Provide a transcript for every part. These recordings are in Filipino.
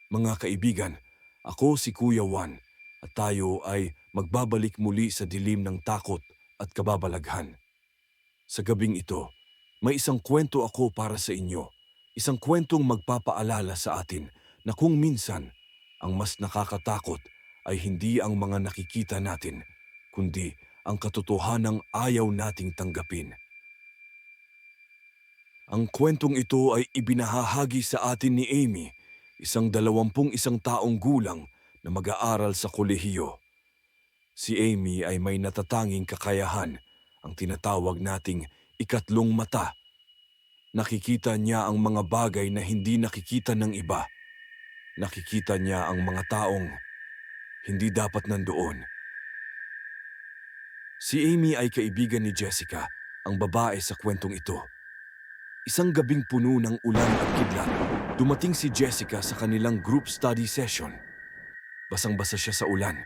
Mga kaibigan, ako si Kuya Juan at tayo ay magbabalik muli sa dilim ng takot at kababalaghan. Sa gabing ito, may isang kwento ako para sa inyo. Isang kwentong magpapaalala sa atin na kung minsan, ang mas nakakatakot ay hindi ang mga nakikita natin, kundi ang katotohanang ayaw nating tanggapin. Ang kwentong ito ay ibinahahagi sa atin ni Amy, isang 21 taong gulang na mag-aaral sa kolehiyo. Si Amy ay may natatanging kakayahan, ang tinatawag nating ikatlong mata. Nakikita niya ang mga bagay na hindi nakikita ng iba. Nakikita niya ang mga taong hindi dapat nandoon. Si Amy ay kaibigan ni Jessica, ang babae sa kwentong ito. Isang gabing puno ng ulan at kidlat, dumating si Jessica sa kanilang group study session. Basang-basa siya sa ulan.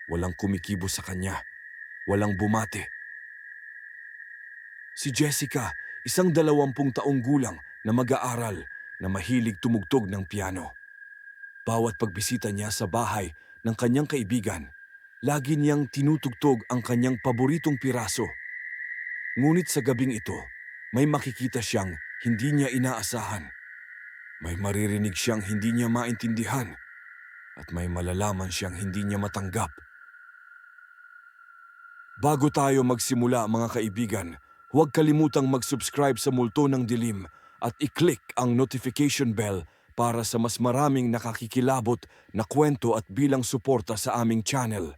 Walang kumikibo sa kanya. Walang bumate. Si Jessica, isang 20 taong gulang na mag-aaral na mahilig tumugtog ng piano. Bawat pagbisita niya sa bahay ng kanyang kaibigan, lagi niyang tinutugtog ang kanyang paboritong piraso. Ngunit sa gabing ito, may makikita siyang hindi niya inaasahan. May maririnig siyang hindi niya maintindihan at may malalaman siyang hindi niya matanggap. Bago tayo magsimula mga kaibigan, huwag kalimutang mag-subscribe sa Multo ng Dilim at i-click ang notification bell para sa mas maraming nakakikilabot na kwento at bilang suporta sa aming channel.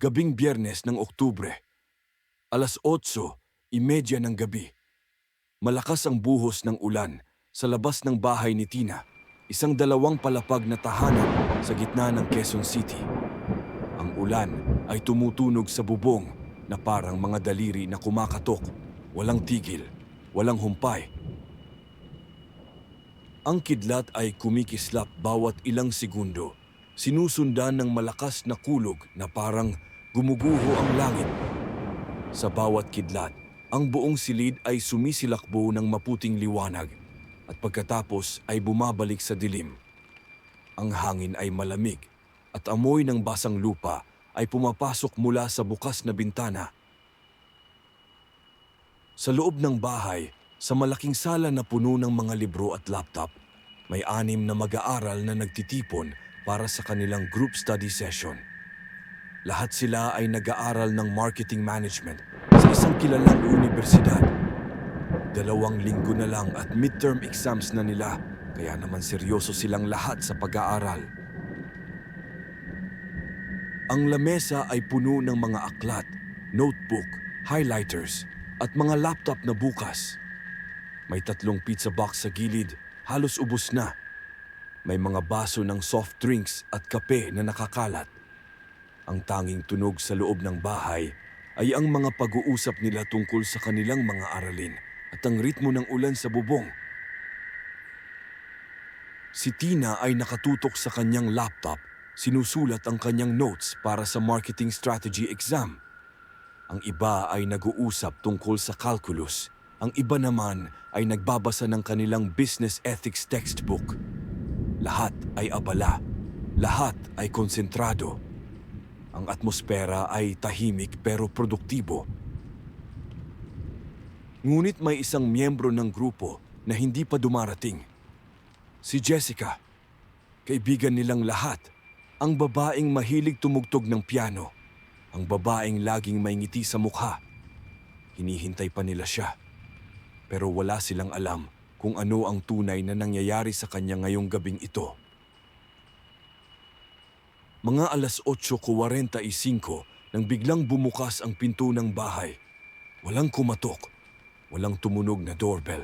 Gabing Biyernes ng Oktubre, 8:30 ng gabi. Malakas ang buhos ng ulan sa labas ng bahay ni Tina, isang 2 palapag na tahanan sa gitna ng Quezon City. Ang ulan ay tumutunog sa bubong na parang mga daliri na kumakatok, walang tigil, walang humpay. Ang kidlat ay kumikislap bawat ilang segundo, sinusundan ng malakas na kulog na parang gumuguho ang langit. Sa bawat kidlat, ang buong silid ay sumisilakbo ng maputing liwanag at pagkatapos ay bumabalik sa dilim. Ang hangin ay malamig at amoy ng basang lupa ay pumapasok mula sa bukas na bintana. Sa loob ng bahay, sa malaking sala na puno ng mga libro at laptop, may 6 na mag-aaral na nagtitipon para sa kanilang group study session. Lahat sila ay nag-aaral ng marketing management sa isang kilalang universidad. 2 linggo na lang at midterm exams na nila, kaya naman seryoso silang lahat sa pag-aaral. Ang lamesa ay puno ng mga aklat, notebook, highlighters, at mga laptop na bukas. May 3 pizza box sa gilid, halos ubos na. May mga baso ng soft drinks at kape na nakakalat. Ang tanging tunog sa loob ng bahay ay ang mga pag-uusap nila tungkol sa kanilang mga aralin at ang ritmo ng ulan sa bubong. Si Tina ay nakatutok sa kanyang laptop, sinusulat ang kanyang notes para sa marketing strategy exam. Ang iba ay nag-uusap tungkol sa calculus. Ang iba naman ay nagbabasa ng kanilang business ethics textbook. Lahat ay abala. Lahat ay konsentrado. Ang atmosfera ay tahimik pero produktibo. Ngunit may isang miyembro ng grupo na hindi pa dumarating. Si Jessica, kaibigan nilang lahat, ang babaeng mahilig tumugtog ng piano, ang babaeng laging may ngiti sa mukha. Hinihintay pa nila siya, pero wala silang alam kung ano ang tunay na nangyayari sa kanya ngayong gabing ito. Mga 8:45 nang biglang bumukas ang pinto ng bahay. Walang kumatok, walang tumunog na doorbell.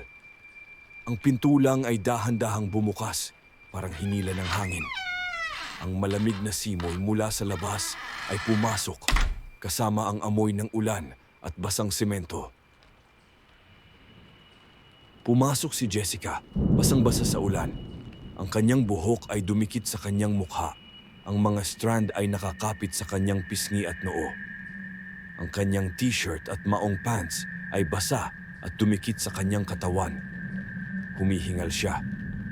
Ang pinto lang ay dahan-dahang bumukas, parang hinila ng hangin. Ang malamig na simoy mula sa labas ay pumasok, kasama ang amoy ng ulan at basang semento. Pumasok si Jessica, basang-basa sa ulan. Ang kanyang buhok ay dumikit sa kanyang mukha. Ang mga strand ay nakakapit sa kanyang pisngi at noo. Ang kanyang t-shirt at maong pants ay basa at dumikit sa kanyang katawan. Humihingal siya.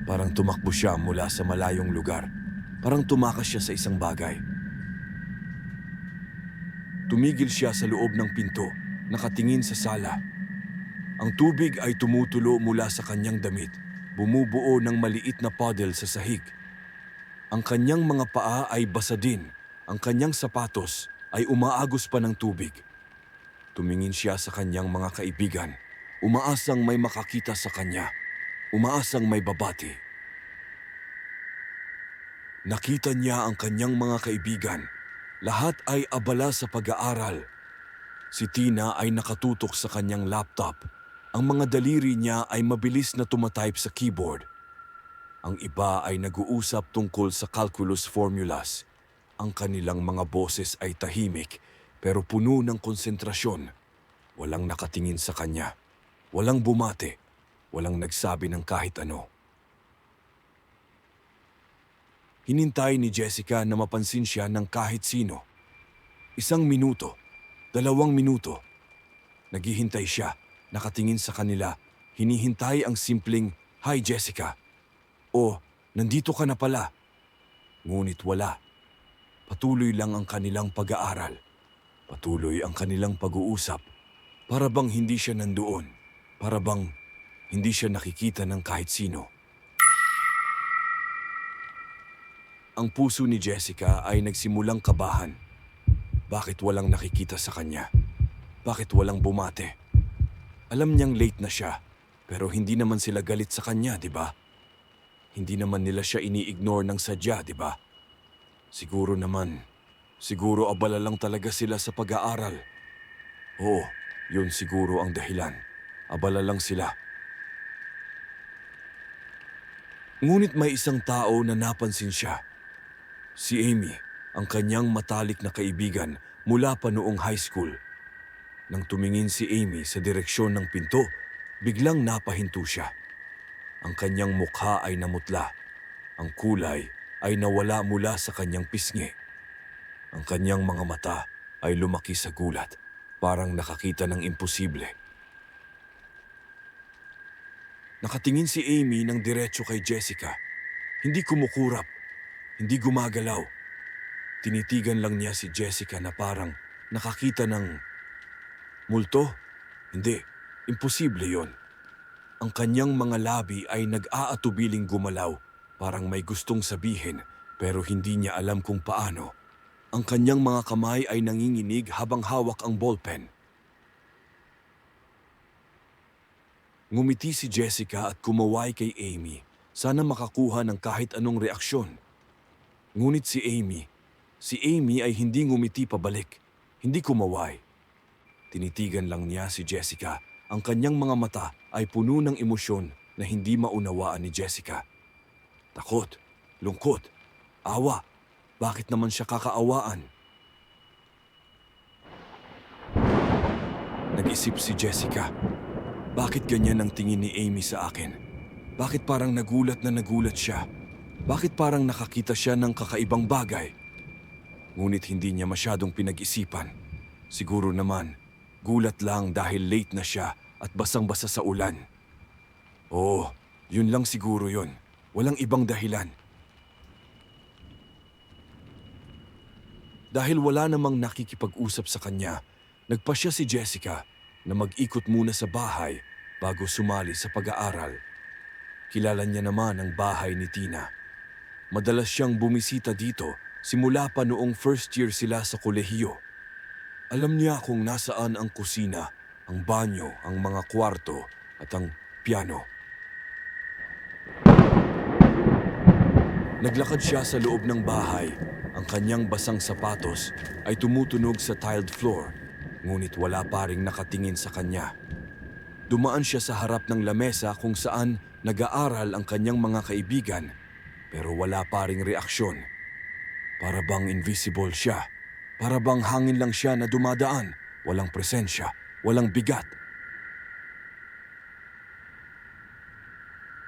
Parang tumakbo siya mula sa malayong lugar. Parang tumakas siya sa isang bagay. Tumigil siya sa loob ng pinto, nakatingin sa sala. Ang tubig ay tumutulo mula sa kanyang damit, bumubuo ng maliit na puddle sa sahig. Ang kanyang mga paa ay basa din, ang kanyang sapatos ay umaagos pa ng tubig. Tumingin siya sa kanyang mga kaibigan, umaasang may makakita sa kanya, umaasang may babati. Nakita niya ang kanyang mga kaibigan, lahat ay abala sa pag-aaral. Si Tina ay nakatutok sa kanyang laptop. Ang mga daliri niya ay mabilis na tumatype sa keyboard. Ang iba ay nag-uusap tungkol sa calculus formulas. Ang kanilang mga boses ay tahimik pero puno ng konsentrasyon. Walang nakatingin sa kanya. Walang bumate. Walang nagsabi ng kahit ano. Hinintay ni Jessica na mapansin siya ng kahit sino. 1 minuto, 2 minuto. Naghihintay siya, nakatingin sa kanila, hinihintay ang simpleng, "Hi Jessica." O, "Nandito ka na pala." Ngunit wala. Patuloy lang ang kanilang pag-aaral. Patuloy ang kanilang pag-uusap. Para bang hindi siya nandoon. Para bang hindi siya nakikita ng kahit sino. Ang puso ni Jessica ay nagsimulang kabahan. Bakit walang nakikita sa kanya? Bakit walang bumate? Alam niyang late na siya, pero hindi naman sila galit sa kanya, di ba? Hindi naman nila siya ini-ignore ng sadya, di ba? Siguro abala lang talaga sila sa pag-aaral. Oo, yun siguro ang dahilan. Abala lang sila. Ngunit may isang tao na napansin siya. Si Amy, ang kanyang matalik na kaibigan mula pa noong high school. Nang tumingin si Amy sa direksyon ng pinto, biglang napahinto siya. Ang kanyang mukha ay namutla. Ang kulay ay nawala mula sa kanyang pisngi. Ang kanyang mga mata ay lumaki sa gulat, parang nakakita ng imposible. Nakatingin si Amy ng diretso kay Jessica. Hindi kumukurap, hindi gumagalaw. Tinitigan lang niya si Jessica na parang nakakita ng multo. Hindi, imposible yon. Ang kanyang mga labi ay nag-aatubiling gumalaw, parang may gustong sabihin pero hindi niya alam kung paano. Ang kanyang mga kamay ay nanginginig habang hawak ang ballpen. Ngumiti si Jessica at kumaway kay Amy, sana makakuha ng kahit anong reaksyon. Ngunit si Amy ay hindi ngumiti pabalik, hindi kumaway. Tinitigan lang niya si Jessica. Ang kanyang mga mata ay puno ng emosyon na hindi maunawaan ni Jessica. Takot, lungkot, awa. Bakit naman siya kakaawaan? Nag-isip si Jessica. Bakit ganyan ang tingin ni Amy sa akin? Bakit parang nagulat na nagulat siya? Bakit parang nakakita siya ng kakaibang bagay? Ngunit hindi niya masyadong pinag-isipan. Siguro naman, gulat lang dahil late na siya at basang-basa sa ulan. Oo, yun lang siguro yun. Walang ibang dahilan. Dahil wala namang nakikipag-usap sa kanya, nagpasya si Jessica na mag-ikot muna sa bahay bago sumali sa pag-aaral. Kilala niya naman ang bahay ni Tina. Madalas siyang bumisita dito simula pa noong first year sila sa kolehiyo. Alam niya kung nasaan ang kusina, ang banyo, ang mga kwarto at ang piano. Naglakad siya sa loob ng bahay. Ang kanyang basang sapatos ay tumutunog sa tiled floor, ngunit wala pa ring nakatingin sa kanya. Dumaan siya sa harap ng lamesa kung saan nag-aaral ang kanyang mga kaibigan, pero wala pa ring reaksyon. Para bang invisible siya. Para bang hangin lang siya na dumadaan. Walang presensya, walang bigat.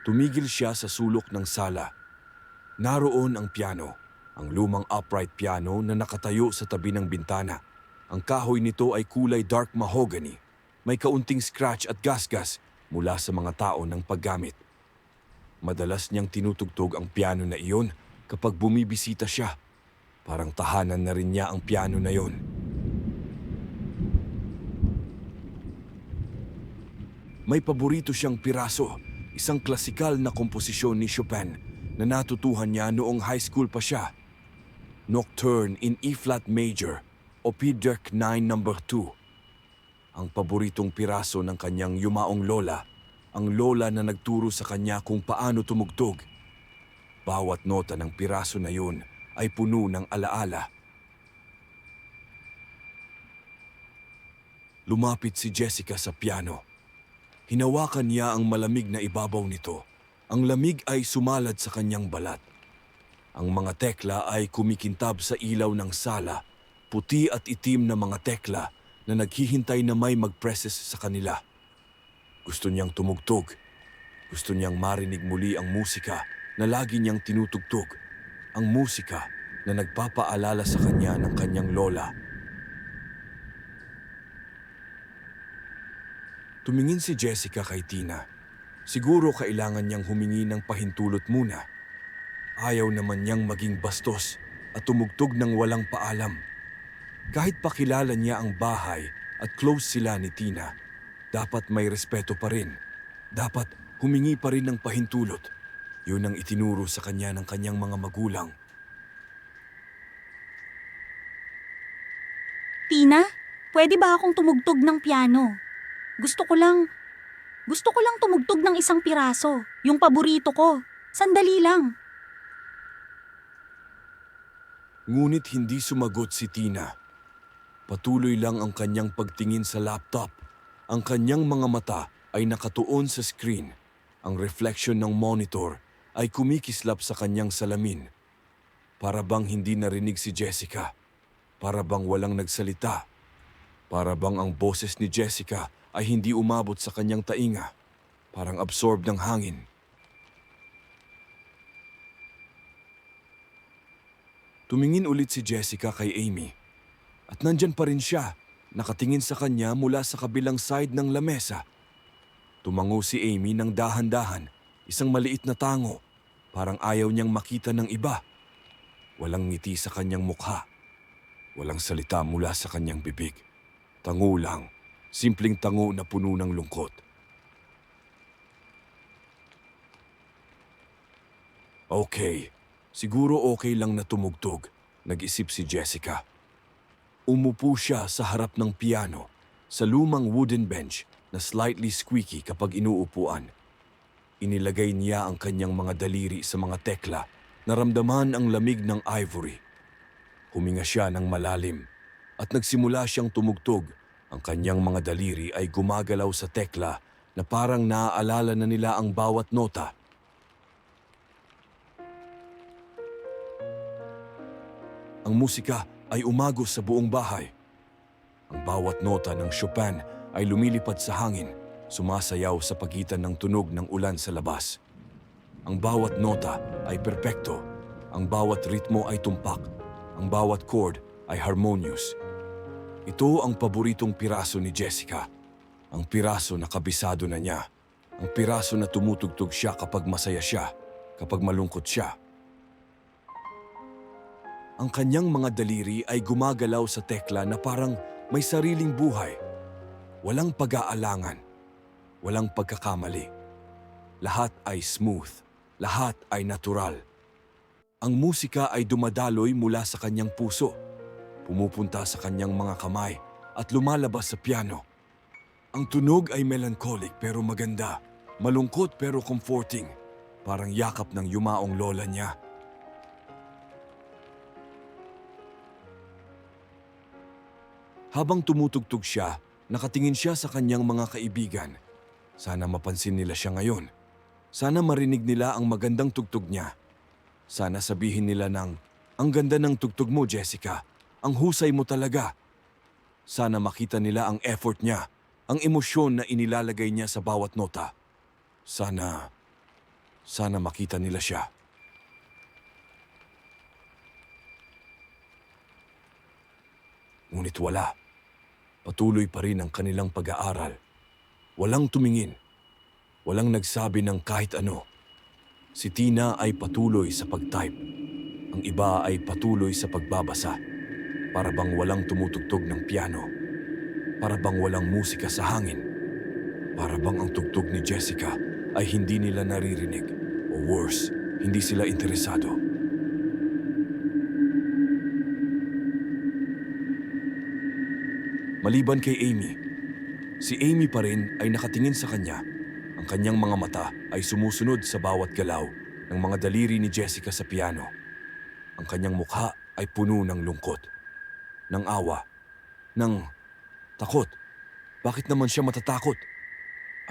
Tumigil siya sa sulok ng sala. Naroon ang piano, ang lumang upright piano na nakatayo sa tabi ng bintana. Ang kahoy nito ay kulay dark mahogany. May kaunting scratch at gasgas mula sa mga tao ng paggamit. Madalas niyang tinutugtog ang piano na iyon kapag bumibisita siya. Parang tahanan na rin niya ang piano na iyon. May paborito siyang piraso, isang klasikal na komposisyon ni Chopin na natutuhan niya noong high school pa siya. Nocturne in E-flat major, Op. Dirk 9 No. 2. Ang paboritong piraso ng kanyang yumaong lola, ang lola na nagturo sa kanya kung paano tumugtog. Bawat nota ng piraso na yun ay puno ng alaala. Lumapit si Jessica sa piano. Hinawakan niya ang malamig na ibabaw nito. Ang lamig ay sumalad sa kanyang balat. Ang mga tekla ay kumikintab sa ilaw ng sala, puti at itim na mga tekla na naghihintay na may mag-presses sa kanila. Gusto niyang tumugtog. Gusto niyang marinig muli ang musika na lagi niyang tinutugtog. Ang musika na nagpapaalala sa kanya ng kanyang lola. Tumingin si Jessica kay Tina. Siguro kailangan niyang humingi ng pahintulot muna. Ayaw naman niyang maging bastos at tumugtog ng walang paalam. Kahit pakilala niya ang bahay at close sila ni Tina, dapat may respeto pa rin. Dapat humingi pa rin ng pahintulot. Yun ang itinuro sa kanya ng kanyang mga magulang. Tina, pwede ba akong tumugtog ng piano? Gusto ko lang tumugtog ng isang piraso, yung paborito ko. Sandali lang. Ngunit hindi sumagot si Tina. Patuloy lang ang kanyang pagtingin sa laptop. Ang kanyang mga mata ay nakatuon sa screen. Ang reflection ng monitor ay kumikislap sa kanyang salamin. Para bang hindi narinig si Jessica. Para bang walang nagsalita. Para bang ang boses ni Jessica ay hindi umabot sa kanyang tainga. Parang absorb ng hangin. Tumingin ulit si Jessica kay Amy. At nandyan pa rin siya, nakatingin sa kanya mula sa kabilang side ng lamesa. Tumango si Amy ng dahan-dahan, isang maliit na tango. Parang ayaw niyang makita ng iba. Walang ngiti sa kanyang mukha. Walang salita mula sa kanyang bibig. Tango lang. Simpleng tango na puno ng lungkot. Okay, siguro okay lang na tumugtog, nag-isip si Jessica. Umupo siya sa harap ng piano, sa lumang wooden bench na slightly squeaky kapag inuupuan. Inilagay niya ang kanyang mga daliri sa mga tekla, naramdaman ang lamig ng ivory. Huminga siya ng malalim at nagsimula siyang tumugtog. Ang kanyang mga daliri ay gumagalaw sa tekla na parang naaalala na nila ang bawat nota. Ang musika ay umagos sa buong bahay. Ang bawat nota ng Chopin ay lumilipad sa hangin, sumasayaw sa pagitan ng tunog ng ulan sa labas. Ang bawat nota ay perpekto. Ang bawat ritmo ay tumpak. Ang bawat chord ay harmonious. Ito ang paboritong piraso ni Jessica. Ang piraso na kabisado na niya. Ang piraso na tumutugtog siya kapag masaya siya, kapag malungkot siya. Ang kanyang mga daliri ay gumagalaw sa tekla na parang may sariling buhay. Walang pag-aalangan. Walang pagkakamali. Lahat ay smooth. Lahat ay natural. Ang musika ay dumadaloy mula sa kanyang puso. Pumupunta sa kanyang mga kamay at lumalabas sa piano. Ang tunog ay melancholic pero maganda, malungkot pero comforting, parang yakap ng yumaong lola niya. Habang tumutugtog siya, nakatingin siya sa kanyang mga kaibigan. Sana mapansin nila siya ngayon. Sana marinig nila ang magandang tugtog niya. Sana sabihin nila ng, "Ang ganda ng tugtog mo, Jessica. Ang husay mo talaga." Sana makita nila ang effort niya, ang emosyon na inilalagay niya sa bawat nota. Sana makita nila siya. Ngunit wala. Patuloy pa rin ang kanilang pag-aaral. Walang tumingin. Walang nagsabi ng kahit ano. Si Tina ay patuloy sa pag-type. Ang iba ay patuloy sa pagbabasa. Para bang walang tumutugtog ng piano. Para bang walang musika sa hangin. Para bang ang tugtog ni Jessica ay hindi nila naririnig. O worse, hindi sila interesado. Maliban kay Amy, si Amy pa rin ay nakatingin sa kanya. Ang kanyang mga mata ay sumusunod sa bawat galaw ng mga daliri ni Jessica sa piano. Ang kanyang mukha ay puno ng lungkot, ng awa, ng takot. Bakit naman siya matatakot?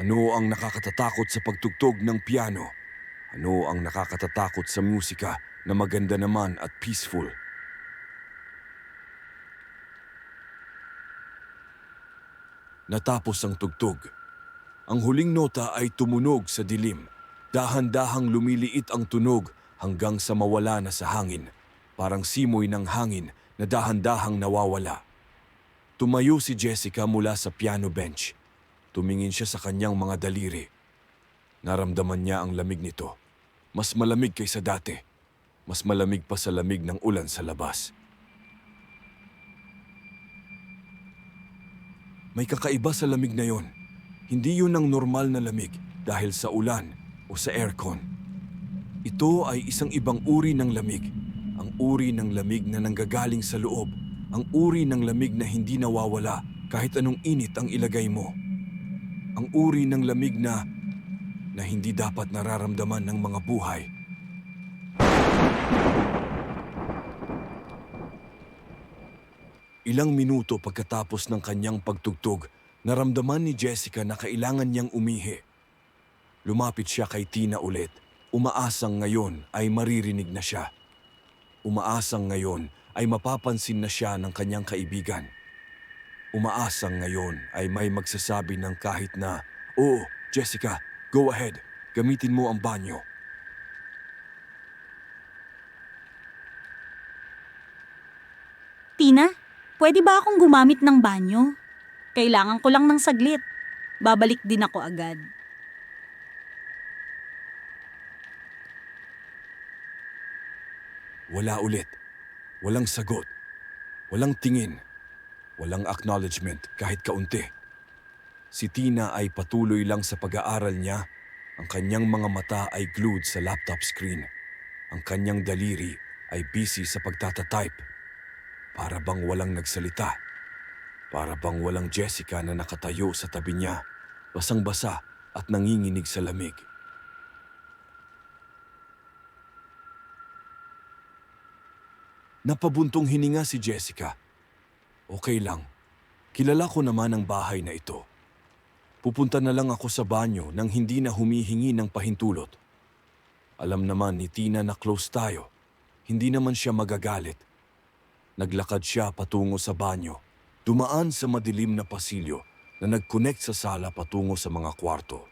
Ano ang nakakatatakot sa pagtugtog ng piano? Ano ang nakakatatakot sa musika na maganda naman at peaceful? Natapos ang tugtog. Ang huling nota ay tumunog sa dilim. Dahan-dahang lumiliit ang tunog hanggang sa mawala na sa hangin. Parang simoy ng hangin na dahan-dahang nawawala. Tumayo si Jessica mula sa piano bench. Tumingin siya sa kanyang mga daliri. Naramdaman niya ang lamig nito. Mas malamig kaysa dati. Mas malamig pa sa lamig ng ulan sa labas. May kakaiba sa lamig na yon. Hindi yun ang normal na lamig dahil sa ulan o sa aircon. Ito ay isang ibang uri ng lamig. Ang uri ng lamig na nanggagaling sa loob. Ang uri ng lamig na hindi nawawala kahit anong init ang ilagay mo. Ang uri ng lamig na hindi dapat nararamdaman ng mga buhay. Ilang minuto pagkatapos ng kanyang pagtugtog, naramdaman ni Jessica na kailangan niyang umihi. Lumapit siya kay Tina ulit. Umaasang ngayon ay maririnig na siya. Umaasang ngayon ay mapapansin na siya ng kanyang kaibigan. Umaasang ngayon ay may magsasabi ng kahit na, "Oo, Jessica, go ahead. Gamitin mo ang banyo." Tina, pwede ba akong gumamit ng banyo? Kailangan ko lang ng saglit. Babalik din ako agad. Wala ulit. Walang sagot. Walang tingin. Walang acknowledgement kahit kaunti. Si Tina ay patuloy lang sa pag-aaral niya. Ang kanyang mga mata ay glued sa laptop screen. Ang kanyang daliri ay busy sa pagtatatype. Para bang walang nagsalita. Para bang walang Jessica na nakatayo sa tabi niya, basang-basa at nanginginig sa lamig. Napabuntong hininga si Jessica. Okay lang. Kilala ko naman ang bahay na ito. Pupunta na lang ako sa banyo nang hindi na humihingi ng pahintulot. Alam naman ni Tina na close tayo. Hindi naman siya magagalit. Naglakad siya patungo sa banyo. Dumaan sa madilim na pasilyo na nag-connect sa sala patungo sa mga kwarto.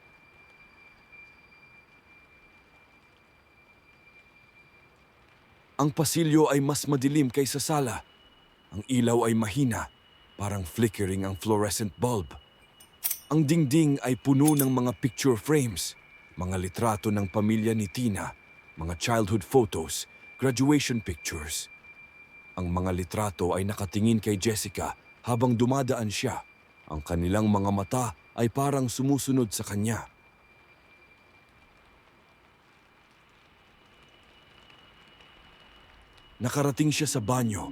Ang pasilyo ay mas madilim kaysa sala. Ang ilaw ay mahina, parang flickering ang fluorescent bulb. Ang dingding ay puno ng mga picture frames, mga litrato ng pamilya ni Tina, mga childhood photos, graduation pictures. Ang mga litrato ay nakatingin kay Jessica habang dumadaan siya. Ang kanilang mga mata ay parang sumusunod sa kanya. Nakarating siya sa banyo.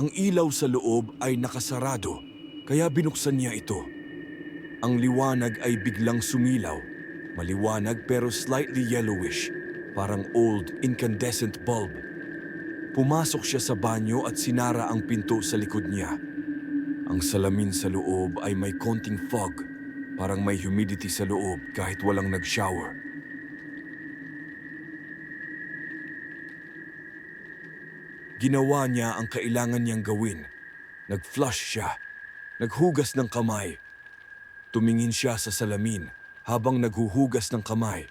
Ang ilaw sa loob ay nakasarado, kaya binuksan niya ito. Ang liwanag ay biglang sumilaw. Maliwanag pero slightly yellowish, parang old incandescent bulb. Pumasok siya sa banyo at sinara ang pinto sa likod niya. Ang salamin sa loob ay may konting fog, parang may humidity sa loob kahit walang nag-shower. Ginawa niya ang kailangan niyang gawin. Nag-flush siya. Naghugas ng kamay. Tumingin siya sa salamin habang naghuhugas ng kamay.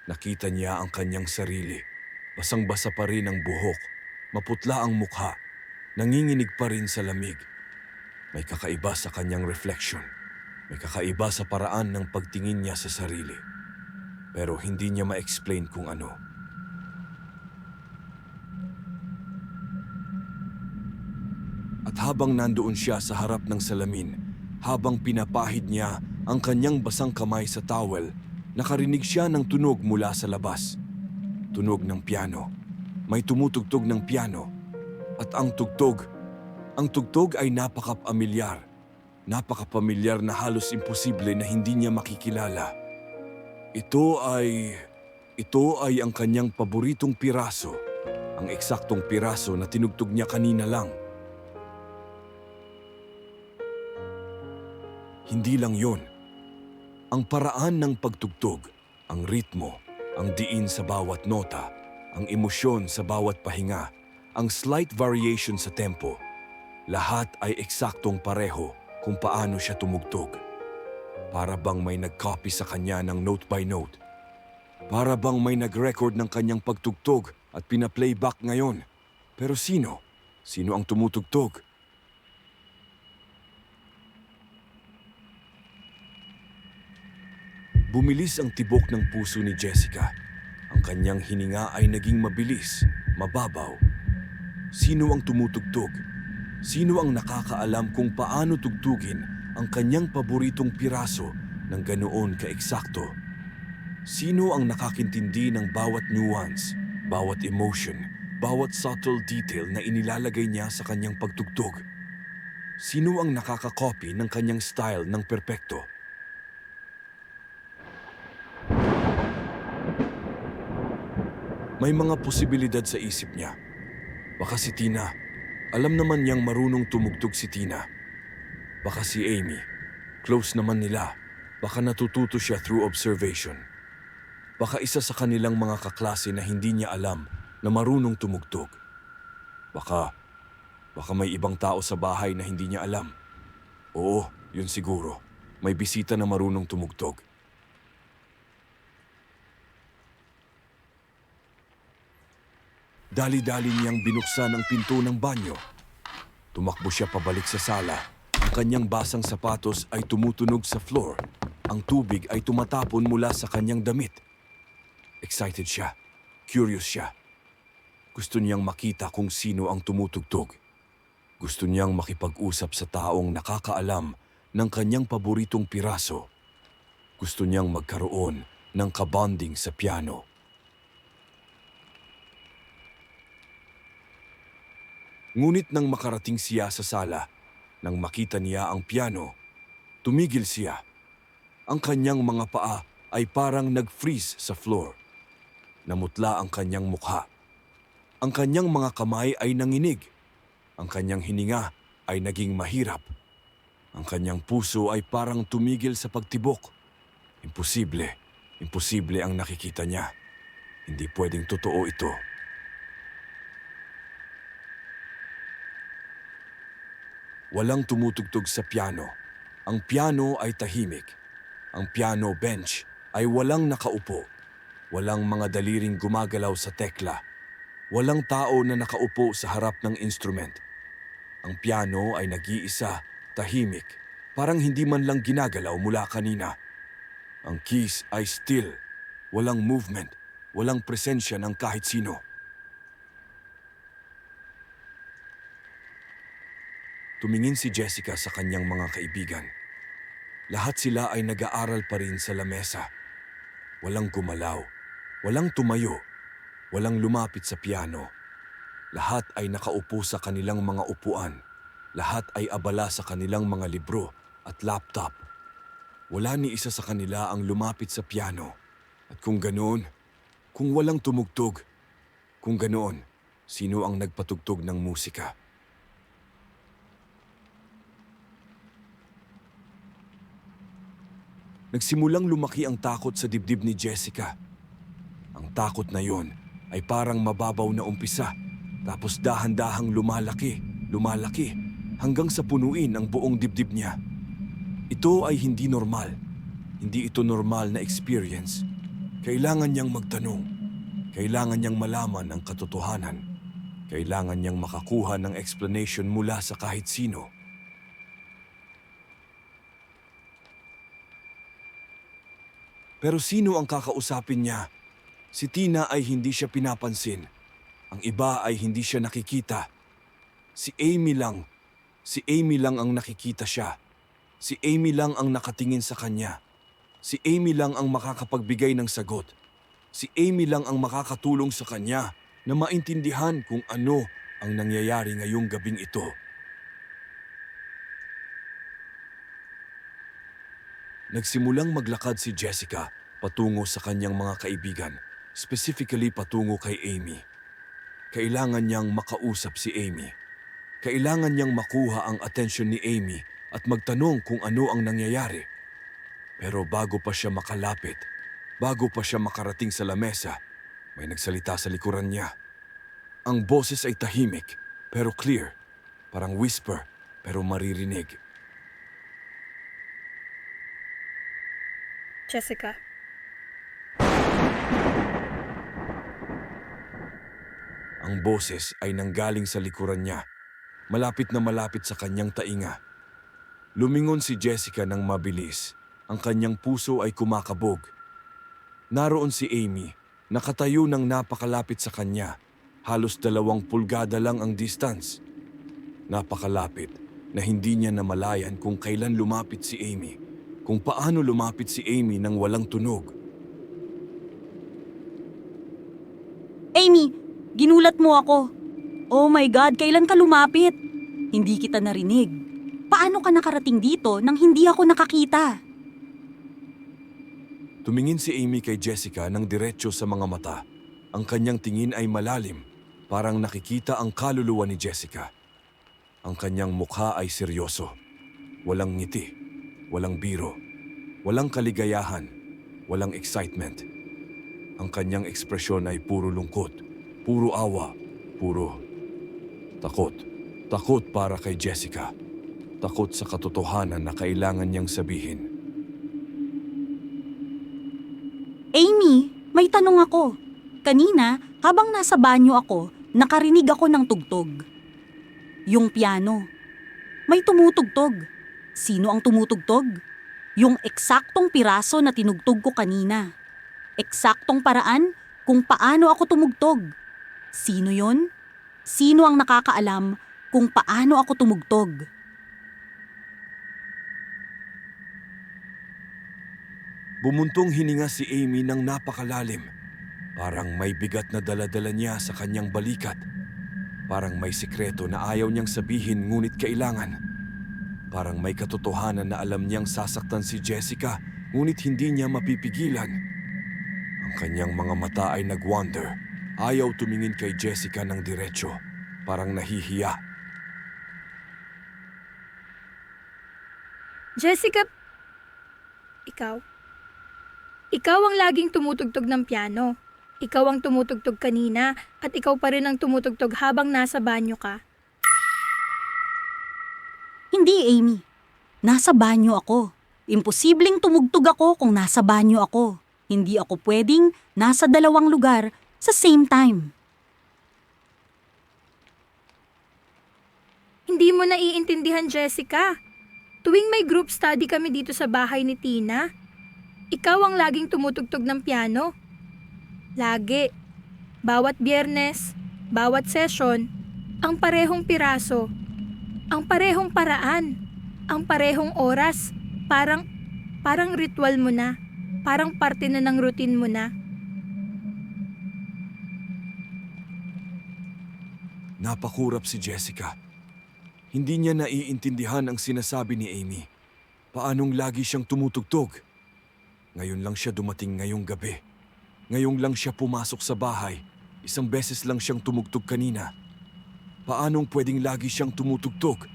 Nakita niya ang kanyang sarili. Basang-basa pa rin ang buhok. Maputla ang mukha. Nanginginig pa rin sa lamig. May kakaiba sa kanyang reflection. May kakaiba sa paraan ng pagtingin niya sa sarili. pero hindi niya ma-explain kung ano. At habang nandoon siya sa harap ng salamin, habang pinapahid niya ang kanyang basang kamay sa towel, nakarinig siya ng tunog mula sa labas. Tunog ng piano. May tumutugtog ng piano. At ang tugtog ay napaka-pamilyar. Napaka-pamilyar na halos imposible na hindi niya makikilala. Ito ay ang kanyang paboritong piraso. Ang eksaktong piraso na tinugtog niya kanina lang. Hindi lang yon. Ang paraan ng pagtugtog, ang ritmo, ang diin sa bawat nota, ang emosyon sa bawat pahinga, ang slight variation sa tempo, lahat ay eksaktong pareho kung paano siya tumugtog. Para bang may nag-copy sa kanya ng note by note. Para bang may nag-record ng kanyang pagtugtog at pina-playback ngayon. Pero sino? Sino ang tumutugtog? Bumilis ang tibok ng puso ni Jessica. Ang kanyang hininga ay naging mabilis, mababaw. Sino ang tumutugtog? Sino ang nakakaalam kung paano tugtugin ang kanyang paboritong piraso ng ganoon ka-eksakto? Sino ang nakakintindi ng bawat nuance, bawat emotion, bawat subtle detail na inilalagay niya sa kanyang pagtugtog? Sino ang nakaka-copy ng kanyang style ng perpekto? May mga posibilidad sa isip niya. Baka si Tina. Alam naman niyang marunong tumugtog si Tina. Baka si Amy. Close naman nila. Baka natututo siya through observation. Baka isa sa kanilang mga kaklase na hindi niya alam na marunong tumugtog. Baka may ibang tao sa bahay na hindi niya alam. Oo, yun siguro. May bisita na marunong tumugtog. Dali-dali niyang binuksan ang pinto ng banyo. Tumakbo siya pabalik sa sala. Ang kanyang basang sapatos ay tumutunog sa floor. Ang tubig ay tumatapon mula sa kanyang damit. Excited siya. Curious siya. Gusto niyang makita kung sino ang tumutugtog. Gusto niyang makipag-usap sa taong nakakaalam ng kanyang paboritong piraso. Gusto niyang magkaroon ng kabonding sa piano. Ngunit nang makarating siya sa sala, nang makita niya ang piano, tumigil siya. Ang kanyang mga paa ay parang nag-freeze sa floor. Namutla ang kanyang mukha. Ang kanyang mga kamay ay nanginig. Ang kanyang hininga ay naging mahirap. Ang kanyang puso ay parang tumigil sa pagtibok. Imposible. Imposible ang nakikita niya. Hindi pwedeng totoo ito. Walang tumutugtog sa piano. Ang piano ay tahimik. Ang piano bench ay walang nakaupo. Walang mga daliring gumagalaw sa tekla. Walang tao na nakaupo sa harap ng instrument. Ang piano ay nag-iisa, tahimik, parang hindi man lang ginagalaw mula kanina. Ang keys ay still, walang movement, walang presensya ng kahit sino. Tumingin si Jessica sa kanyang mga kaibigan. Lahat sila ay nag-aaral pa rin sa lamesa. Walang gumalaw, walang tumayo, walang lumapit sa piano. Lahat ay nakaupo sa kanilang mga upuan. Lahat ay abala sa kanilang mga libro at laptop. Wala ni isa sa kanila ang lumapit sa piano. At kung ganoon, kung walang tumugtog, kung ganoon, sino ang nagpatugtog ng musika? Nagsimulang lumaki ang takot sa dibdib ni Jessica. Ang takot na yon ay parang mababaw na umpisa, tapos dahan-dahang lumalaki, hanggang sa punuin ang buong dibdib niya. Ito ay hindi normal. Hindi ito normal na experience. Kailangan niyang magtanong. Kailangan niyang malaman ang katotohanan. Kailangan niyang makakuha ng explanation mula sa kahit sino. Pero sino ang kakausapin niya? Si Tina ay hindi siya pinapansin. Ang iba ay hindi siya nakikita. Si Amy lang. Si Amy lang ang nakikita siya. Si Amy lang ang nakatingin sa kanya. Si Amy lang ang makakapagbigay ng sagot. Si Amy lang ang makakatulong sa kanya na maintindihan kung ano ang nangyayari ngayong gabing ito. Nagsimulang maglakad si Jessica patungo sa kanyang mga kaibigan, specifically patungo kay Amy. Kailangan niyang makausap si Amy. Kailangan niyang makuha ang atensyon ni Amy at magtanong kung ano ang nangyayari. Pero bago pa siya makalapit, bago pa siya makarating sa lamesa, may nagsalita sa likuran niya. Ang boses ay tahimik pero clear, parang whisper pero maririnig. Jessica. Ang boses ay nanggaling sa likuran niya, malapit na malapit sa kanyang tainga. Lumingon si Jessica ng mabilis. Ang kanyang puso ay kumakabog. Naroon si Amy, nakatayo ng napakalapit sa kanya. Halos 2 pulgada lang ang distance. Napakalapit na hindi niya namalayan kung kailan lumapit si Amy. Kung paano lumapit si Amy nang walang tunog. Amy, ginulat mo ako. Oh my God, kailan ka lumapit? Hindi kita narinig. Paano ka nakarating dito nang hindi ako nakakita? Tumingin si Amy kay Jessica ng diretso sa mga mata. Ang kanyang tingin ay malalim, parang nakikita ang kaluluwa ni Jessica. Ang kanyang mukha ay seryoso. Walang ngiti, walang biro, walang kaligayahan, walang excitement. Ang kanyang ekspresyon ay puro lungkot, puro awa, puro takot. Takot para kay Jessica. Takot sa katotohanan na kailangan niyang sabihin. Amy, may tanong ako. Kanina, habang nasa banyo ako, nakarinig ako ng tugtog. Yung piano. May tumutugtog. Sino ang tumutugtog? Yung eksaktong piraso na tinugtog ko kanina. Eksaktong paraan kung paano ako tumugtog. Sino yon? Sino ang nakakaalam kung paano ako tumugtog? Bumuntong hininga si Amy ng napakalalim. Parang may bigat na daladala niya sa kanyang balikat. Parang may sikreto na ayaw niyang sabihin ngunit kailangan. Parang may katotohanan na alam niyang sasaktan si Jessica ngunit hindi niya mapipigilan. Ang kanyang mga mata ay nag-wander. Ayaw tumingin kay Jessica ng diretsyo. Parang nahihiya. Jessica, ikaw ang laging tumutugtog ng piano. Ikaw ang tumutugtog kanina at ikaw pa rin ang tumutugtog habang nasa banyo ka. Hindi, Amy. Nasa banyo ako. Imposibleng tumugtog ako kung nasa banyo ako. Hindi ako pwedeng nasa 2 lugar sa same time. Hindi mo naiintindihan, Jessica. Tuwing may group study kami dito sa bahay ni Tina, ikaw ang laging tumutugtog ng piano. Lagi. Bawat Biyernes, bawat session, ang parehong piraso, ang parehong paraan, ang parehong oras, parang ritual mo na, parang parte na ng routine mo na. Napakurap si Jessica. Hindi niya naiintindihan ang sinasabi ni Amy. Paanong lagi siyang tumutugtog? Ngayon lang siya dumating ngayong gabi. Ngayong lang siya pumasok sa bahay. 1 beses lang siyang tumugtog kanina. Paanong pwedeng lagi siyang tumutugtog?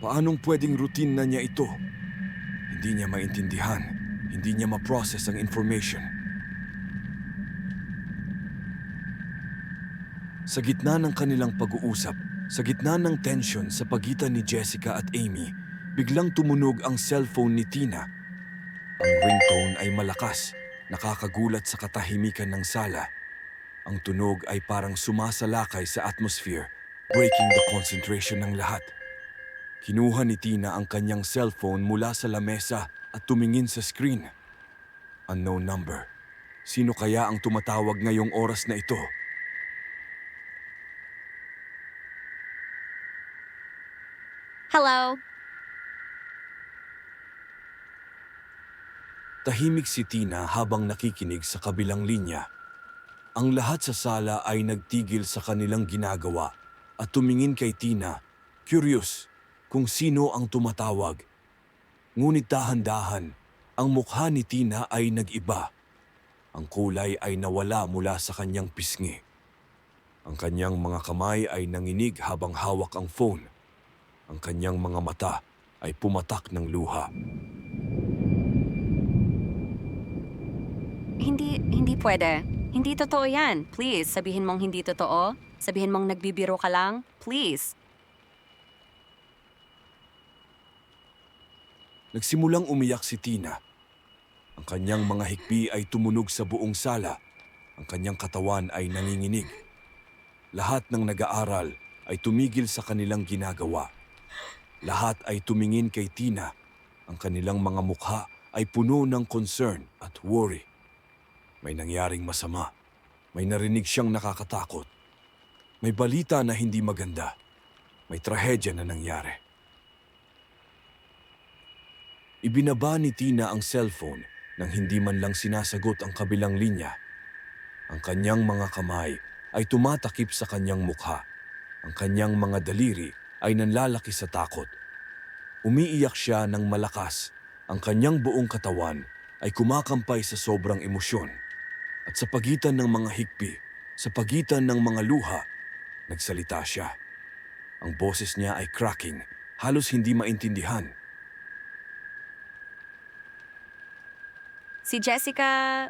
Paanong pwedeng routine na niya ito? Hindi niya maintindihan. Hindi niya ma-process ang information. Sa gitna ng kanilang pag-uusap, sa gitna ng tension sa pagitan ni Jessica at Amy, biglang tumunog ang cellphone ni Tina. Ang ringtone ay malakas, nakakagulat sa katahimikan ng sala. Ang tunog ay parang sumasalakay sa atmosphere, breaking the concentration ng lahat. Kinuha ni Tina ang kanyang cellphone mula sa lamesa at tumingin sa screen. Unknown number. Sino kaya ang tumatawag ngayong oras na ito? Hello? Tahimik si Tina habang nakikinig sa kabilang linya. Ang lahat sa sala ay nagtigil sa kanilang ginagawa at tumingin kay Tina, curious kung sino ang tumatawag. Ngunit dahan-dahan, ang mukha ni Tina ay nag-iba. Ang kulay ay nawala mula sa kanyang pisngi. Ang kanyang mga kamay ay nanginig habang hawak ang phone. Ang kanyang mga mata ay pumatak ng luha. Hindi pwede. Hindi totoo yan. Please, sabihin mong hindi totoo. Sabihin mong nagbibiro ka lang. Please. Nagsimulang umiyak si Tina. Ang kanyang mga hikbi ay tumunog sa buong sala. Ang kanyang katawan ay nanginginig. Lahat ng nag-aaral ay tumigil sa kanilang ginagawa. Lahat ay tumingin kay Tina. Ang kanilang mga mukha ay puno ng concern at worry. May nangyaring masama. May narinig siyang nakakatakot. May balita na hindi maganda. May trahedya na nangyari. Ibinaba ni Tina ang cellphone nang hindi man lang sinasagot ang kabilang linya. Ang kanyang mga kamay ay tumatakip sa kanyang mukha. Ang kanyang mga daliri ay nanlalaki sa takot. Umiiyak siya ng malakas. Ang kanyang buong katawan ay kumakampay sa sobrang emosyon. At sa pagitan ng mga hikbi, sa pagitan ng mga luha, nagsalita siya. Ang boses niya ay cracking, halos hindi maintindihan. Si Jessica,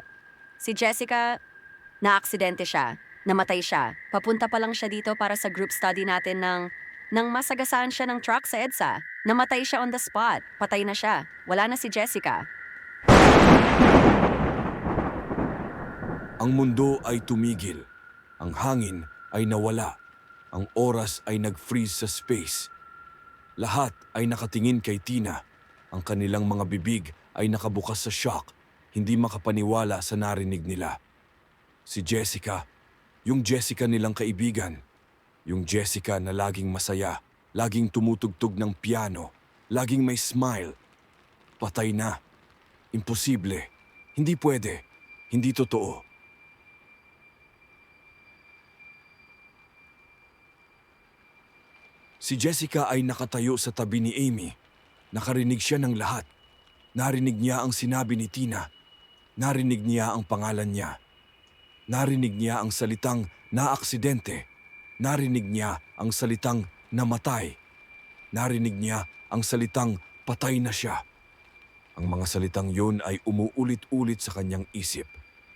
na-aksidente siya. Namatay siya. Papunta pa lang siya dito para sa group study natin nang masagasaan siya ng truck sa EDSA. Namatay siya on the spot. Patay na siya. Wala na si Jessica. Ang mundo ay tumigil. Ang hangin ay nawala. Ang oras ay nag-freeze sa space. Lahat ay nakatingin kay Tina. Ang kanilang mga bibig ay nakabukas sa shock, hindi makapaniwala sa narinig nila. Si Jessica, yung Jessica nilang kaibigan. Yung Jessica na laging masaya, laging tumutugtog ng piano, laging may smile. Patay na. Imposible. Hindi pwede. Hindi totoo. Si Jessica ay nakatayo sa tabi ni Amy. Nakarinig siya ng lahat. Narinig niya ang sinabi ni Tina. Narinig niya ang pangalan niya. Narinig niya ang salitang naaksidente. Narinig niya ang salitang namatay. Narinig niya ang salitang patay na siya. Ang mga salitang yun ay umuulit-ulit sa kanyang isip.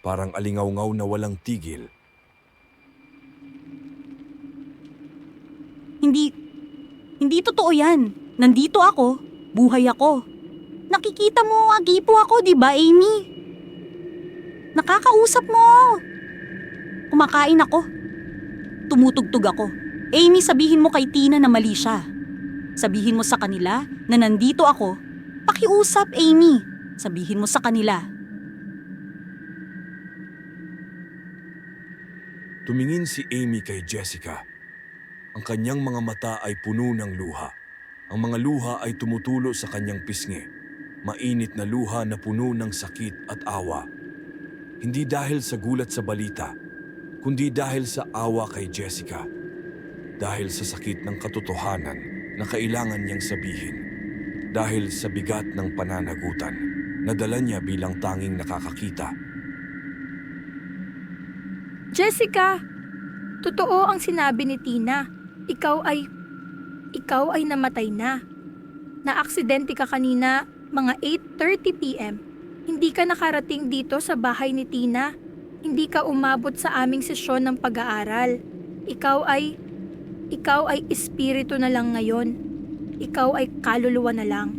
Parang alingaw-ngaw na walang tigil. Hindi totoo yan. Nandito ako. Buhay ako. Nakikita mo, agipo ako, di ba, Amy? Nakakausap mo. Kumakain ako. Tumutugtog ako. Amy, sabihin mo kay Tina na mali siya. Sabihin mo sa kanila na nandito ako. Pakiusap, Amy. Sabihin mo sa kanila. Tumingin si Amy kay Jessica. Ang kanyang mga mata ay puno ng luha. Ang mga luha ay tumutulo sa kanyang pisngi. Mainit na luha na puno ng sakit at awa. Hindi dahil sa gulat sa balita, kundi dahil sa awa kay Jessica. Dahil sa sakit ng katotohanan na kailangan niyang sabihin. Dahil sa bigat ng pananagutan na dala niya bilang tanging nakakakita. Jessica, totoo ang sinabi ni Tina. Ikaw ay namatay na. Naaksidente ka kanina mga 8:30 p.m. Hindi ka nakarating dito sa bahay ni Tina. Hindi ka umabot sa aming sesyon ng pag-aaral. Ikaw ay espiritu na lang ngayon. Ikaw ay kaluluwa na lang.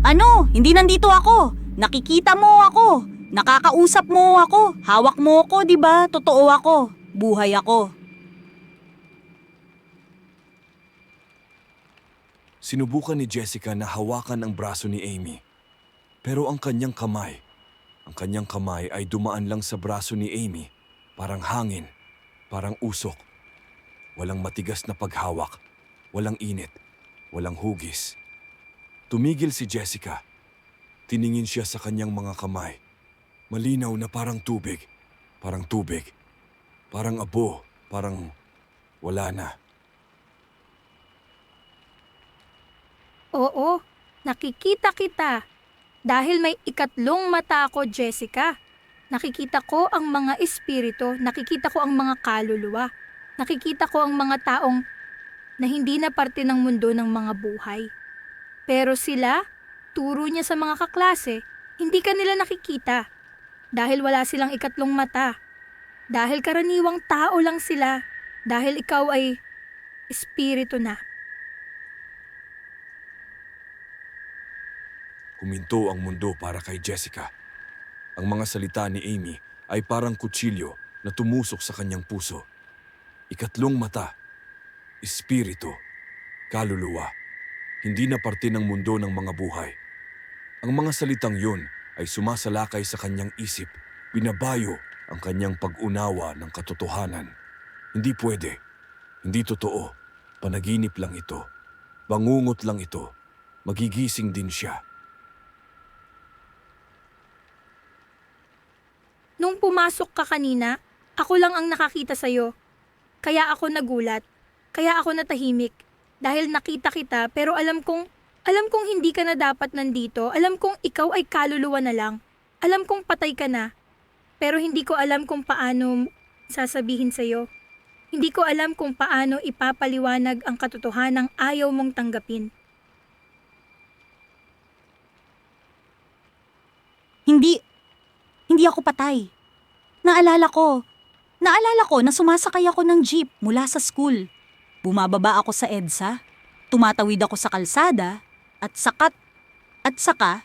Ano? Hindi nandito ako. Nakikita mo ako. Nakakausap mo ako. Hawak mo ako, di ba? Totoo ako. Buhay ako. Sinubukan ni Jessica na hawakan ang braso ni Amy. Pero ang kanyang kamay ay dumaan lang sa braso ni Amy. Parang hangin, parang usok. Walang matigas na paghawak, walang init, walang hugis. Tumigil si Jessica. Tiningin siya sa kanyang mga kamay. Malinaw na parang tubig, parang tubig, parang abo, parang wala na. Oo, nakikita kita. Dahil may ikatlong mata ako, Jessica. Nakikita ko ang mga espiritu, nakikita ko ang mga kaluluwa. Nakikita ko ang mga taong na hindi na parte ng mundo ng mga buhay. Pero sila, turo niya sa mga kaklase, hindi ka nila nakikita. Dahil wala silang ikatlong mata. Dahil karaniwang tao lang sila. Dahil ikaw ay espiritu na. Huminto ang mundo para kay Jessica. Ang mga salita ni Amy ay parang kutsilyo na tumusok sa kanyang puso. Ikatlong mata, espiritu, kaluluwa, hindi na parte ng mundo ng mga buhay. Ang mga salitang yun ay sumasalakay sa kanyang isip, binabayo ang kanyang pag-unawa ng katotohanan. Hindi pwede, hindi totoo, panaginip lang ito, bangungot lang ito, magigising din siya. Nung pumasok ka kanina, ako lang ang nakakita sa'yo. Kaya ako nagulat. Kaya ako natahimik. Dahil nakita kita pero alam kong hindi ka na dapat nandito. Alam kong ikaw ay kaluluwa na lang. Alam kong patay ka na. Pero hindi ko alam kung paano sasabihin sa'yo. Hindi ko alam kung paano ipapaliwanag ang katotohanang ayaw mong tanggapin. Hindi ako patay. Naalala ko na sumasakay ako ng jeep mula sa school. Bumababa ako sa EDSA, tumatawid ako sa kalsada, at saka,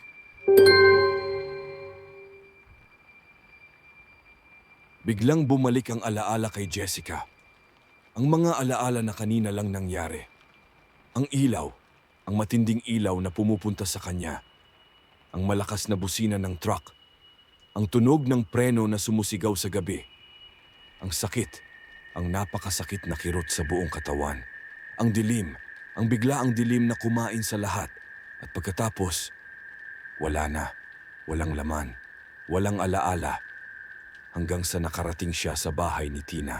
Biglang bumalik ang alaala kay Jessica. Ang mga alaala na kanina lang nangyari. Ang ilaw, ang matinding ilaw na pumupunta sa kanya. Ang malakas na busina ng truck. Ang tunog ng preno na sumusigaw sa gabi. Ang sakit, ang napakasakit na kirot sa buong katawan. Ang dilim, ang biglaang dilim na kumain sa lahat. At pagkatapos, wala na, walang laman, walang alaala. Hanggang sa nakarating siya sa bahay ni Tina.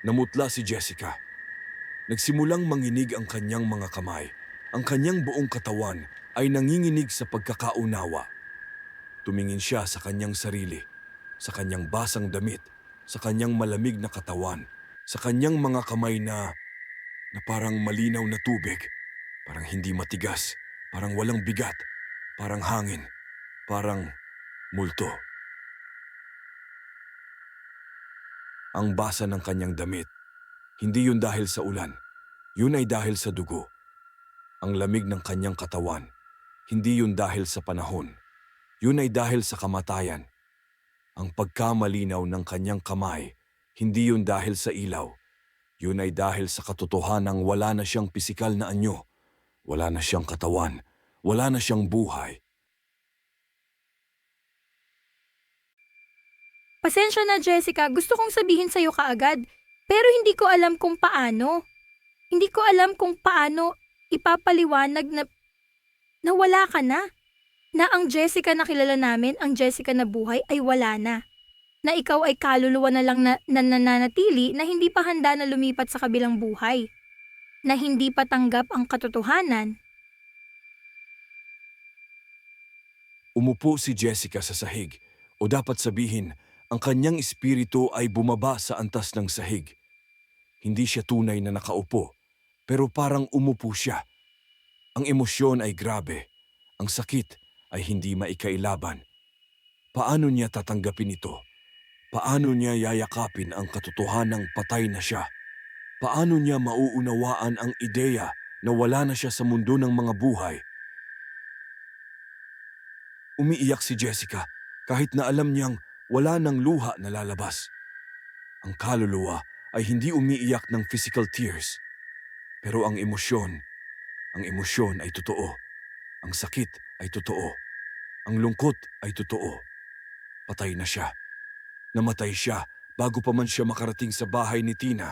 Namutla si Jessica. Nagsimulang manginig ang kanyang mga kamay. Ang kanyang buong katawan ay nanginginig sa pagkakaunawa. Tumingin siya sa kanyang sarili, sa kanyang basang damit, sa kanyang malamig na katawan, sa kanyang mga kamay na parang malinaw na tubig, parang hindi matigas, parang walang bigat, parang hangin, parang multo. Ang basa ng kanyang damit, hindi yun dahil sa ulan, yun ay dahil sa dugo. Ang lamig ng kanyang katawan, hindi yun dahil sa panahon. Yun ay dahil sa kamatayan. Ang pagkamalinaw ng kanyang kamay, hindi yun dahil sa ilaw. Yun ay dahil sa katotohanang wala na siyang pisikal na anyo. Wala na siyang katawan. Wala na siyang buhay. Pasensya na, Jessica. Gusto kong sabihin sa'yo kaagad. Pero hindi ko alam kung paano. Hindi ko alam kung paano ipapaliwanag na wala ka na. Na ang Jessica na kilala namin, ang Jessica na buhay ay wala na. Na ikaw ay kaluluwa na lang na nananatili na hindi pa handa na lumipat sa kabilang buhay. Na hindi pa tanggap ang katotohanan. Umupo si Jessica sa sahig, o dapat sabihin, ang kanyang espiritu ay bumaba sa antas ng sahig. Hindi siya tunay na nakaupo, pero parang umupo siya. Ang emosyon ay grabe. Ang sakit ay hindi maikailaban. Paano niya tatanggapin ito? Paano niya yayakapin ang katotohanang patay na siya? Paano niya mauunawaan ang ideya na wala na siya sa mundo ng mga buhay? Umiiyak si Jessica kahit na alam niyang wala nang luha na lalabas. Ang kaluluwa ay hindi umiiyak ng physical tears. Pero ang emosyon, Ang emosyon ay totoo. Ang sakit ay totoo. Ang lungkot ay totoo. Patay na siya. Namatay siya bago pa man siya makarating sa bahay ni Tina.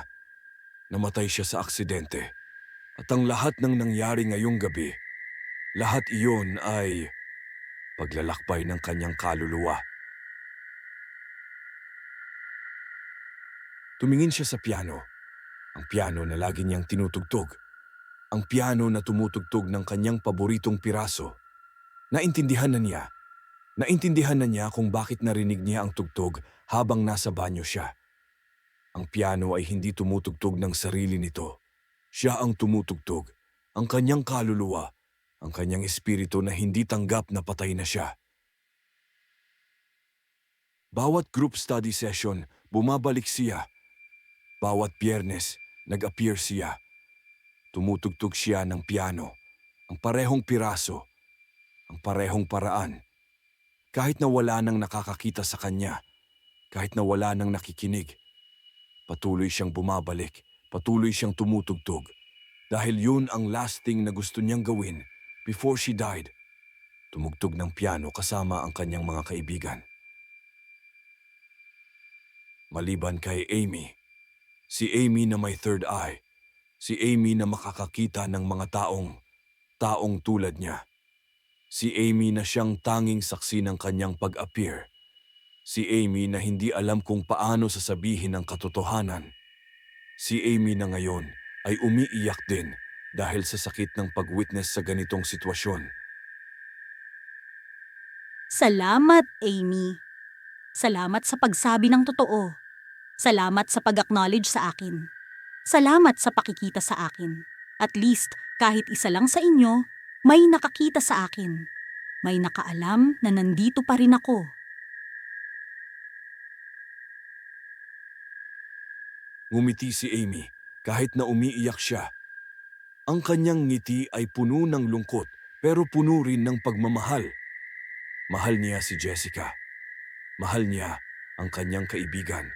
Namatay siya sa aksidente. At ang lahat ng nangyari ngayong gabi, lahat iyon ay paglalakbay ng kanyang kaluluwa. Tumingin siya sa piano. Ang piano na lagi niyang tinutugtog. Ang piano na tumutugtog ng kanyang paboritong piraso. Naintindihan na niya. Naintindihan na niya kung bakit narinig niya ang tugtog habang nasa banyo siya. Ang piano ay hindi tumutugtog ng sarili nito. Siya ang tumutugtog. Ang kanyang kaluluwa. Ang kanyang espiritu na hindi tanggap na patay na siya. Bawat group study session, bumabalik siya. Bawat Biyernes, nag-appear siya. Tumutugtog siya ng piano. Ang parehong piraso. Ang parehong paraan. Kahit na wala nang nakakakita sa kanya. Kahit na wala nang nakikinig. Patuloy siyang bumabalik. Patuloy siyang tumutugtog. Dahil yun ang last thing na gusto niyang gawin before she died. Tumugtog ng piano kasama ang kanyang mga kaibigan. Maliban kay Amy. Si Amy na may third eye. Si Amy na makakakita ng mga taong tulad niya. Si Amy na siyang tanging saksi ng kanyang pag-appear. Si Amy na hindi alam kung paano sasabihin ang katotohanan. Si Amy na ngayon ay umiiyak din dahil sa sakit ng pag-witness sa ganitong sitwasyon. Salamat, Amy. Salamat sa pagsabi ng totoo. Salamat sa pag-acknowledge sa akin. Salamat sa pakikita sa akin. At least, kahit isa lang sa inyo, may nakakita sa akin. May nakaalam na nandito pa rin ako. Ngumiti si Amy kahit na umiiyak siya. Ang kanyang ngiti ay puno ng lungkot pero puno rin ng pagmamahal. Mahal niya si Jessica. Mahal niya ang kanyang kaibigan.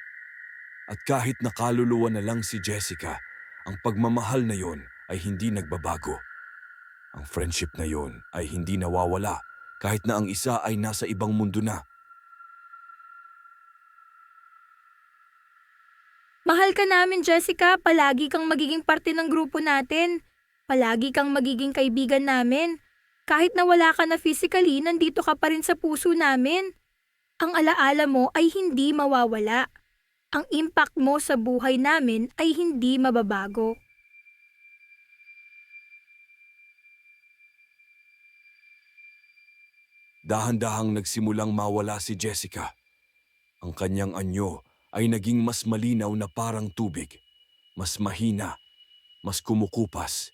At kahit nakaluluwa na lang si Jessica, ang pagmamahal na yon ay hindi nagbabago. Ang friendship na yon ay hindi nawawala kahit na ang isa ay nasa ibang mundo na. Mahal ka namin, Jessica. Palagi kang magiging parte ng grupo natin. Palagi kang magiging kaibigan namin. Kahit na wala ka na physically, nandito ka pa rin sa puso namin. Ang alaala mo ay hindi mawawala. Ang impact mo sa buhay namin ay hindi mababago. Dahan-dahang nagsimulang mawala si Jessica. Ang kanyang anyo ay naging mas malinaw na parang tubig. Mas mahina, mas kumukupas.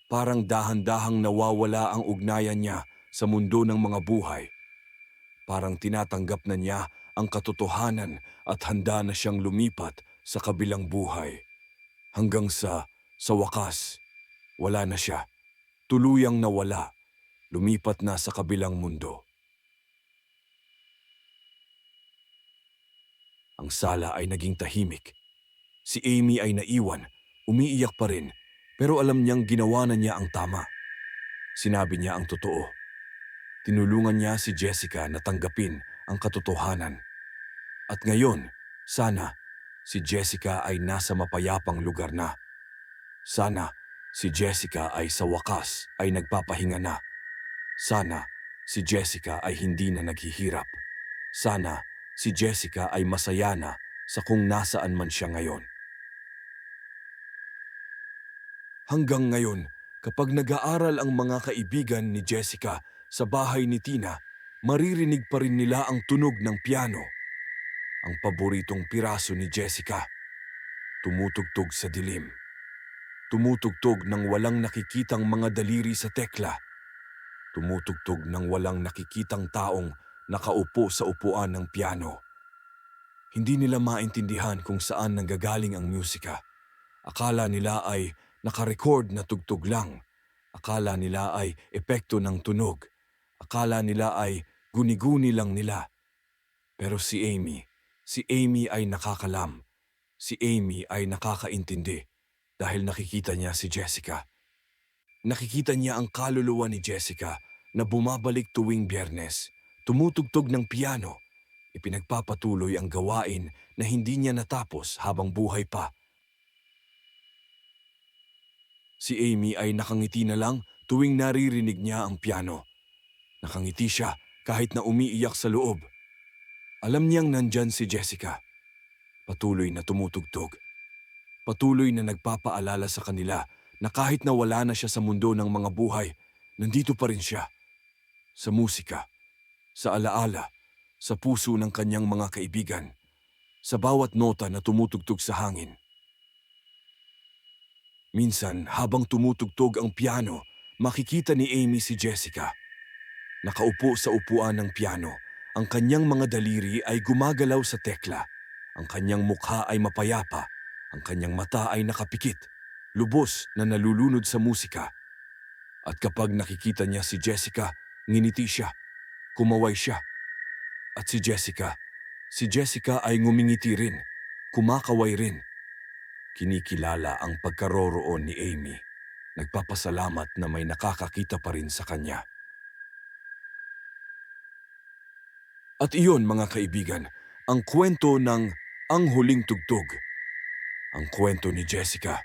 Parang dahan-dahang nawawala ang ugnayan niya sa mundo ng mga buhay. Parang tinatanggap na niya ang katotohanan at handa na siyang lumipat sa kabilang buhay. Hanggang sa wakas, wala na siya. Tuluyang nawala. Lumipat na sa kabilang mundo. Ang sala ay naging tahimik. Si Amy ay naiwan, umiiyak pa rin, pero alam niyang ginawa na niya ang tama. Sinabi niya ang totoo. Tinulungan niya si Jessica na tanggapin ang katotohanan. At ngayon, sana, si Jessica ay nasa mapayapang lugar na. Sana, si Jessica ay sa wakas ay nagpapahinga na. Sana, si Jessica ay hindi na naghihirap. Sana, si Jessica ay masaya na sa kung nasaan man siya ngayon. Hanggang ngayon, kapag nag-aaral ang mga kaibigan ni Jessica sa bahay ni Tina, maririnig pa rin nila ang tunog ng piano. Ang paboritong piraso ni Jessica. Tumutugtog sa dilim. Tumutugtog ng walang nakikitang mga daliri sa tekla. Tumutugtog ng walang nakikitang taong nakaupo sa upuan ng piano. Hindi nila maintindihan kung saan nanggagaling ang musika. Akala nila ay nakarecord na tugtog lang. Akala nila ay epekto ng tunog. Akala nila ay guni-guni lang nila. Pero si Amy ay nakakalam. Si Amy ay nakakaintindi dahil nakikita niya si Jessica. Nakikita niya ang kaluluwa ni Jessica na bumabalik tuwing Biyernes, tumutugtog ng piano. Ipinagpapatuloy ang gawain na hindi niya natapos habang buhay pa. Si Amy ay nakangiti na lang tuwing naririnig niya ang piano. Nakangiti siya kahit na umiiyak sa loob. Alam niyang nandyan si Jessica. Patuloy na tumutugtog. Patuloy na nagpapaalala sa kanila na kahit na wala na siya sa mundo ng mga buhay, nandito pa rin siya. Sa musika, sa alaala, sa puso ng kanyang mga kaibigan, sa bawat nota na tumutugtog sa hangin. Minsan, habang tumutugtog ang piano, makikita ni Amy si Jessica. Nakaupo sa upuan ng piano, ang kanyang mga daliri ay gumagalaw sa tekla. Ang kanyang mukha ay mapayapa, ang kanyang mata ay nakapikit, lubos na nalulunod sa musika. At kapag nakikita niya si Jessica, nginiti siya, kumaway siya. At si Jessica ay ngumingiti rin, kumakaway rin. Kinikilala ang pagkaroroon ni Amy. Nagpapasalamat na may nakakakita pa rin sa kanya. At iyon mga kaibigan, ang kwento ng Ang Huling Tugtog. Ang kwento ni Jessica,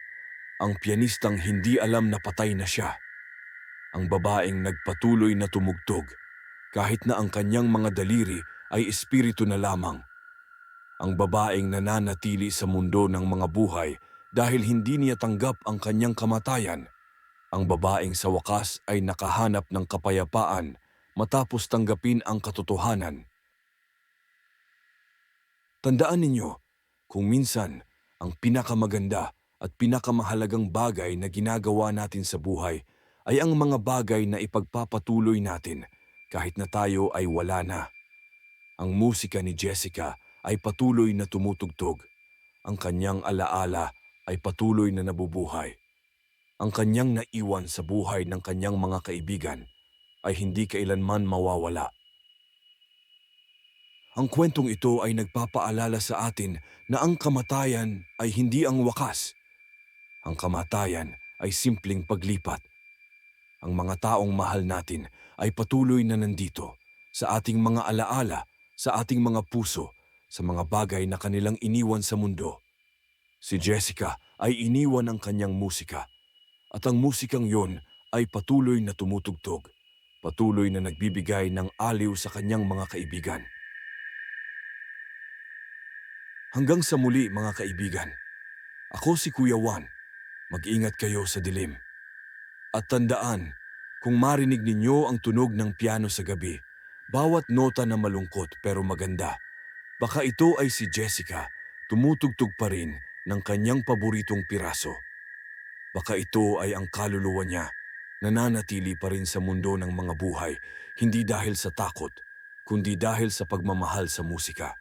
ang pianistang hindi alam na patay na siya. Ang babaeng nagpatuloy na tumugtog, kahit na ang kanyang mga daliri ay espiritu na lamang. Ang babaeng nananatili sa mundo ng mga buhay dahil hindi niya tanggap ang kanyang kamatayan. Ang babaeng sa wakas ay nakahanap ng kapayapaan matapos tanggapin ang katotohanan. Tandaan ninyo, kung minsan ang pinakamaganda at pinakamahalagang bagay na ginagawa natin sa buhay ay ang mga bagay na ipagpapatuloy natin kahit na tayo ay wala na. Ang musika ni Jessica ay patuloy na tumutugtog. Ang kanyang alaala ay patuloy na nabubuhay. Ang kanyang naiwan sa buhay ng kanyang mga kaibigan ay hindi kailanman mawawala. Ang kwentong ito ay nagpapaalala sa atin na ang kamatayan ay hindi ang wakas. Ang kamatayan ay simpleng paglipat. Ang mga taong mahal natin ay patuloy na nandito sa ating mga alaala, sa ating mga puso, sa mga bagay na kanilang iniwan sa mundo. Si Jessica ay iniwan ang kanyang musika at ang musikang yon ay patuloy na tumutugtog, patuloy na nagbibigay ng aliw sa kanyang mga kaibigan. Hanggang sa muli mga kaibigan, ako si Kuya Juan. Mag-ingat kayo sa dilim. At tandaan, kung marinig ninyo ang tunog ng piano sa gabi, bawat nota na malungkot pero maganda, baka ito ay si Jessica, tumutugtog pa rin ng kanyang paboritong piraso. Baka ito ay ang kaluluwa niya, nananatili pa rin sa mundo ng mga buhay, hindi dahil sa takot, kundi dahil sa pagmamahal sa musika.